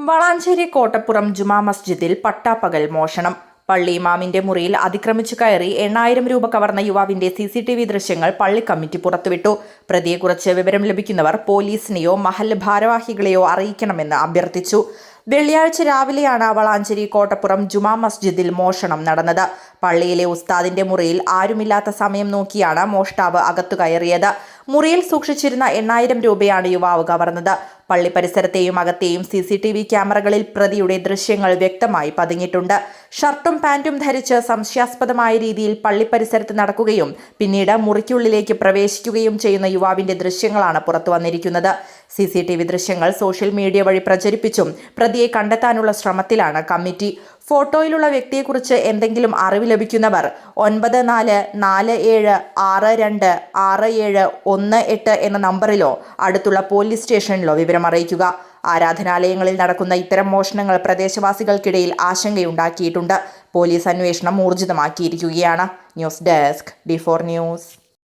വളാഞ്ചേരി കോട്ടപ്പുറം ജുമാ മസ്ജിദിൽ പട്ടാപ്പകൽ മോഷണം. പള്ളി ഇമാമിന്റെ മുറിയിൽ അതിക്രമിച്ചു കയറി 8000 രൂപ കവർന്ന യുവാവിന്റെ CCTV ദൃശ്യങ്ങൾ പള്ളി കമ്മിറ്റി പുറത്തുവിട്ടു. പ്രതിയെക്കുറിച്ച് വിവരം ലഭിക്കുന്നവർ പോലീസിനെയോ മഹല്ല് ഭാരവാഹികളെയോ അറിയിക്കണമെന്ന് അഭ്യർത്ഥിച്ചു. വെള്ളിയാഴ്ച രാവിലെയാണ് വളാഞ്ചേരി കോട്ടപ്പുറം ജുമാ മസ്ജിദിൽ മോഷണം നടന്നത്. പള്ളിയിലെ ഉസ്താദിന്റെ മുറിയിൽ ആരുമില്ലാത്ത സമയം നോക്കിയാണ് മോഷ്ടാവ് അകത്തു കയറിയത്. മുറിയിൽ സൂക്ഷിച്ചിരുന്ന 8000 രൂപയാണ് യുവാവ് കവർന്നത്. പള്ളി പരിസരത്തെയും അകത്തെയും CCTV ക്യാമറകളിൽ പ്രതിയുടെ ദൃശ്യങ്ങൾ വ്യക്തമായി പതിഞ്ഞിട്ടുണ്ട്. ഷർട്ടും പാന്റും ധരിച്ച് സംശയാസ്പദമായ രീതിയിൽ പള്ളി പരിസരത്ത് നടക്കുകയും പിന്നീട് മുറിക്കുള്ളിലേക്ക് പ്രവേശിക്കുകയും ചെയ്യുന്ന യുവാവിന്റെ ദൃശ്യങ്ങളാണ് പുറത്തു വന്നിരിക്കുന്നത്. CCTV ദൃശ്യങ്ങൾ സോഷ്യൽ മീഡിയ വഴി പ്രചരിപ്പിച്ചും പ്രതിയെ കണ്ടെത്താനുള്ള ശ്രമത്തിലാണ് കമ്മിറ്റി. ഫോട്ടോയിലുള്ള വ്യക്തിയെക്കുറിച്ച് എന്തെങ്കിലും അറിവ് ലഭിക്കുന്നവർ 9447626718 എന്ന നമ്പറിലോ അടുത്തുള്ള പോലീസ് സ്റ്റേഷനിലോ വിവരം അറിയിക്കുക. ആരാധനാലയങ്ങളിൽ നടക്കുന്ന ഇത്തരം മോഷണങ്ങൾ പ്രദേശവാസികൾക്കിടയിൽ ആശങ്കയുണ്ടാക്കിയിട്ടുണ്ട്. പോലീസ് അന്വേഷണം ഊർജിതമാക്കിയിരിക്കുകയാണ്. News desk D4 news.